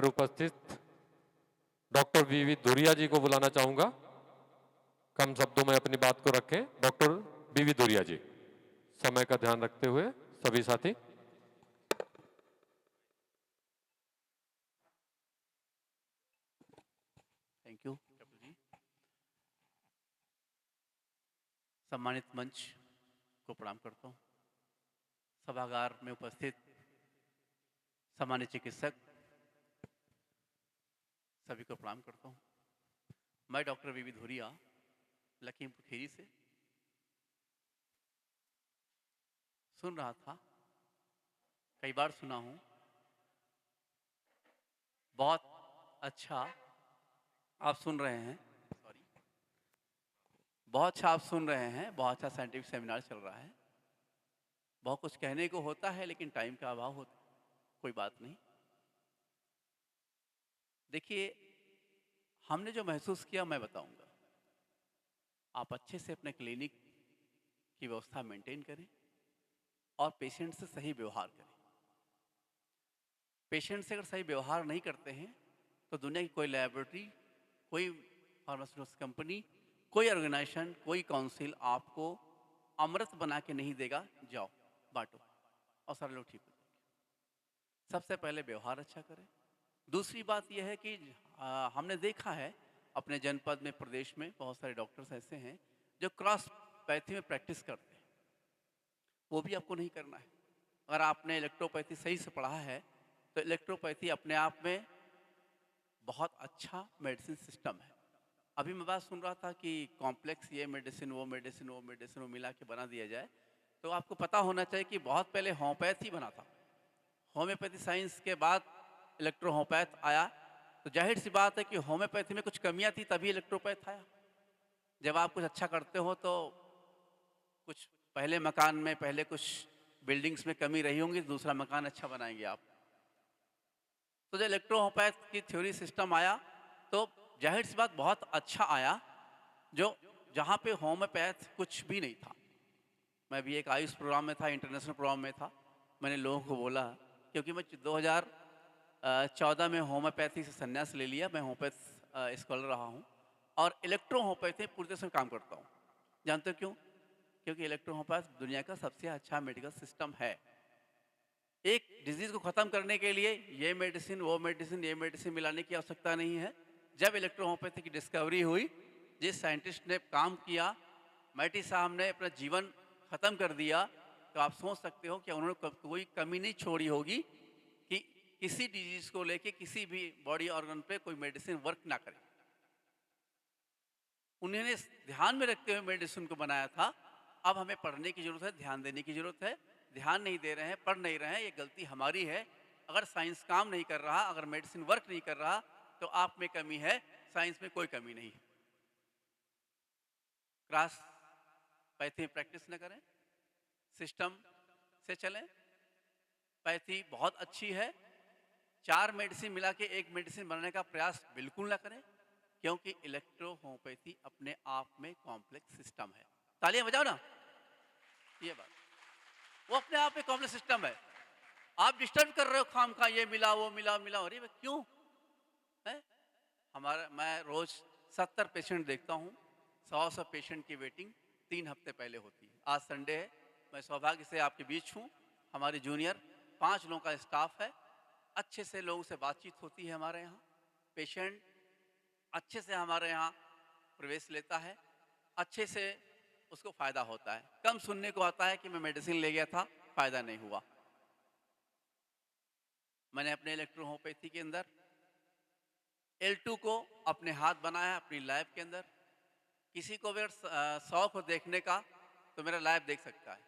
पर उपस्थित डॉक्टर वीवी धुरिया जी को बुलाना चाहूंगा। कम शब्दों में अपनी बात को रखें। डॉक्टर वीवी धुरिया जी, समय का ध्यान रखते हुए सभी साथी। थैंक यू जी। सम्मानित मंच को प्रणाम करता हूँ। सभागार में उपस्थित सम्मानित चिकित्सक सभी को प्रणाम करता हूँ। मैं डॉक्टर वीवी धुरिया, लखीमपुर खीरी से सुन रहा था, कई बार सुना हूँ। बहुत अच्छा आप सुन रहे हैं, सॉरी, बहुत अच्छा आप सुन रहे हैं। बहुत अच्छा साइंटिफिक सेमिनार चल रहा है। बहुत कुछ कहने को होता है लेकिन टाइम का अभाव होता, कोई बात नहीं। देखिए, हमने जो महसूस किया मैं बताऊंगा। आप अच्छे से अपने क्लिनिक की व्यवस्था मेंटेन करें और पेशेंट से सही व्यवहार करें। पेशेंट से अगर सही व्यवहार नहीं करते हैं तो दुनिया की कोई लैबोरेटरी, कोई फार्मास्यूटिकल्स कंपनी, कोई ऑर्गेनाइजेशन, कोई काउंसिल आपको अमृत बना के नहीं देगा। जाओ बांटो और सारे लोग ठीक हो जाएंगे। सबसे पहले व्यवहार अच्छा करें। दूसरी बात यह है कि हमने देखा है अपने जनपद में, प्रदेश में बहुत सारे डॉक्टर्स ऐसे हैं जो क्रॉस पैथी में प्रैक्टिस करते हैं। वो भी आपको नहीं करना है। अगर आपने इलेक्ट्रोपैथी सही से पढ़ा है तो इलेक्ट्रोपैथी अपने आप में बहुत अच्छा मेडिसिन सिस्टम है। अभी मैं बात सुन रहा था कि कॉम्प्लेक्स ये मेडिसिन वो मेडिसिन वो मेडिसिन वो मिला के बना दिया जाए। तो आपको पता होना चाहिए कि बहुत पहले होम्योपैथी बना था। होम्योपैथी साइंस के बाद इलेक्ट्रो होम्योपैथ आया। तो जाहिर सी बात है कि होम्योपैथी में कुछ कमियां थी, तभी इलेक्ट्रोपैथ आया। जब आप कुछ अच्छा करते हो तो कुछ पहले मकान में, पहले कुछ बिल्डिंग्स में कमी रही होंगी, दूसरा मकान अच्छा बनाएंगे आप। तो जब इलेक्ट्रो होम्योपैथ की थ्योरी सिस्टम आया तो जाहिर सी बात बहुत अच्छा आया, जो जहाँ पे होम्योपैथ कुछ भी नहीं था। मैं भी एक आयुष प्रोग्राम में था, इंटरनेशनल प्रोग्राम में था। मैंने लोगों को बोला, क्योंकि मैं 2014 में होम्योपैथी से संन्यास ले लिया। मैं होम्योपैथ स्कॉलर रहा हूँ और इलेक्ट्रो होम्योपैथी पूरे देश में काम करता हूँ। जानते हो क्यों? क्योंकि इलेक्ट्रो होम्योपैथ दुनिया का सबसे अच्छा मेडिकल सिस्टम है। एक डिजीज को खत्म करने के लिए ये मेडिसिन वो मेडिसिन ये मेडिसिन मिलाने की आवश्यकता नहीं है। जब इलेक्ट्रो होम्योपैथी की डिस्कवरी हुई, जिस साइंटिस्ट ने काम किया, मैटी साहब ने अपना जीवन खत्म कर दिया, तो आप सोच सकते हो कि उन्होंने कोई कमी नहीं छोड़ी होगी कि किसी डिजीज को लेके किसी भी बॉडी ऑर्गन पे कोई मेडिसिन वर्क ना करे। उन्होंने ध्यान में रखते हुए मेडिसिन को बनाया था। अब हमें पढ़ने की जरूरत है, ध्यान देने की जरूरत है। ध्यान नहीं दे रहे हैं, पढ़ नहीं रहे हैं, ये गलती हमारी है। अगर साइंस काम नहीं कर रहा, अगर मेडिसिन वर्क नहीं कर रहा, तो आप में कमी है, साइंस में कोई कमी नहीं है। क्रॉस पैथी प्रैक्टिस न करें, सिस्टम से चलें। पैथी बहुत अच्छी है। 4 मेडिसिन मिला के एक मेडिसिन बनाने का प्रयास बिल्कुल ना करें, क्योंकि इलेक्ट्रो होम्योपैथी अपने आप में कॉम्प्लेक्स सिस्टम है। तालियां बजाओ ना। ये बात, वो अपने आप में कॉम्प्लेक्स सिस्टम है। आप डिस्टर्ब कर रहे हो खाम खा, ये मिला वो मिला मिला, अरे क्यों है? हमारा, मैं रोज 70 पेशेंट देखता हूँ। 100 पेशेंट की वेटिंग 3 हफ्ते पहले होती है। आज संडे है, मैं सौभाग्य से आपके बीच हूँ। हमारे जूनियर 5 लोगों का स्टाफ है। अच्छे से लोगों से बातचीत होती है हमारे यहाँ। पेशेंट अच्छे से हमारे यहाँ प्रवेश लेता है, अच्छे से उसको फायदा होता है। कम सुनने को आता है कि मैं मेडिसिन ले गया था, फायदा नहीं हुआ। मैंने अपने इलेक्ट्रो होम्योपैथी के अंदर L2 को अपने हाथ बनाया, अपनी लैब के अंदर। किसी को अगर शौक हो देखने का तो मेरा लैब देख सकता है।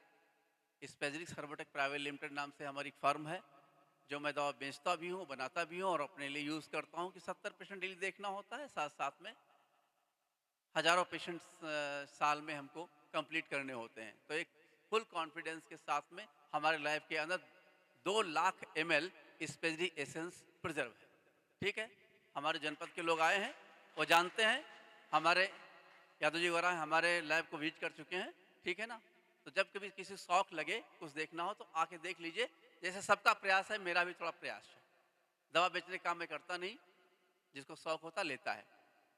स्पेजरिक्स हर्बोटेक प्राइवेट लिमिटेड नाम से हमारी फर्म है, जो मैं दवा बेचता भी हूँ, बनाता भी हूँ और अपने लिए यूज़ करता हूँ। कि 70 पेशेंट डेली देखना होता है, साथ साथ में हजारों पेशेंट्स साल में हमको कंप्लीट करने होते हैं। तो एक फुल कॉन्फिडेंस के साथ में हमारे लैब के अंदर 2 लाख ml स्पेजरी एसेंस प्रिजर्व है। ठीक है, हमारे जनपद के लोग आए हैं, वो जानते हैं। हमारे यादव जी वगैरह हमारे लैब को विजिट कर चुके हैं। ठीक है ना? तो जब कभी किसी शौक लगे कुछ देखना हो तो आके देख लीजिए। जैसे सबका प्रयास है, मेरा भी थोड़ा प्रयास है। दवा बेचने का काम मैं करता नहीं, जिसको शौक होता लेता है।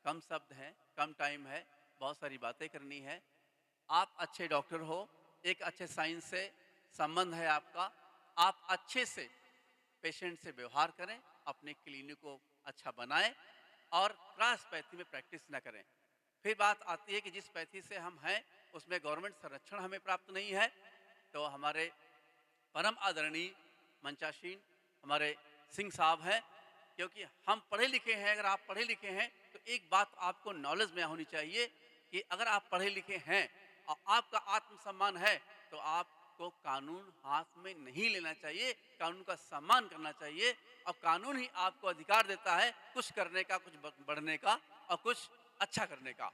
कम शब्द हैं, कम टाइम है, बहुत सारी बातें करनी है। आप अच्छे डॉक्टर हो, एक अच्छे साइंस से संबंध है आपका, आप अच्छे से पेशेंट से व्यवहार करें, अपने क्लिनिक को अच्छा बनाएं और क्रॉस पैथी में प्रैक्टिस ना करें। फिर बात आती है कि जिस पैथी से हम हैं उसमें गवर्नमेंट संरक्षण हमें प्राप्त नहीं है, तो हमारे परम आदरणीय मंचासीन हमारे सिंह साहब हैं, क्योंकि हम पढ़े लिखे हैं। अगर आप पढ़े लिखे हैं तो एक बात आपको नॉलेज में होनी चाहिए कि अगर आप पढ़े लिखे हैं और आपका आत्मसम्मान है तो आपको कानून हाथ में नहीं लेना चाहिए, कानून का सम्मान करना चाहिए। और कानून ही आपको अधिकार देता है कुछ करने का, कुछ बढ़ने का और कुछ अच्छा करने का।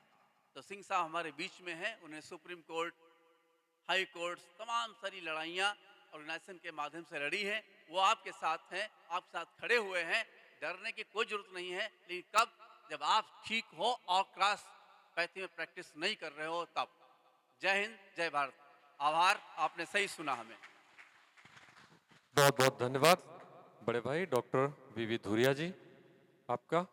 तो सिंह साहब हमारे बीच में हैं, उन्हें सुप्रीम कोर्ट, हाई कोर्ट्स, तमाम सारी लड़ाइयाँ ऑर्गेनाइजेशन के माध्यम से लड़ी हैं। वो आपके साथ हैं, आपके साथ खड़े हुए हैं, डरने की कोई जरूरत नहीं है। लेकिन कब, जब आप ठीक हो और क्रॉस पैथी में प्रैक्टिस नहीं कर रहे हो तब। जय हिंद, जय भारत। आभार, आपने सही सुना हमें। बहुत बहुत धन्यवाद बड़े भाई डॉक्टर वीवी धुरिया जी, आपका।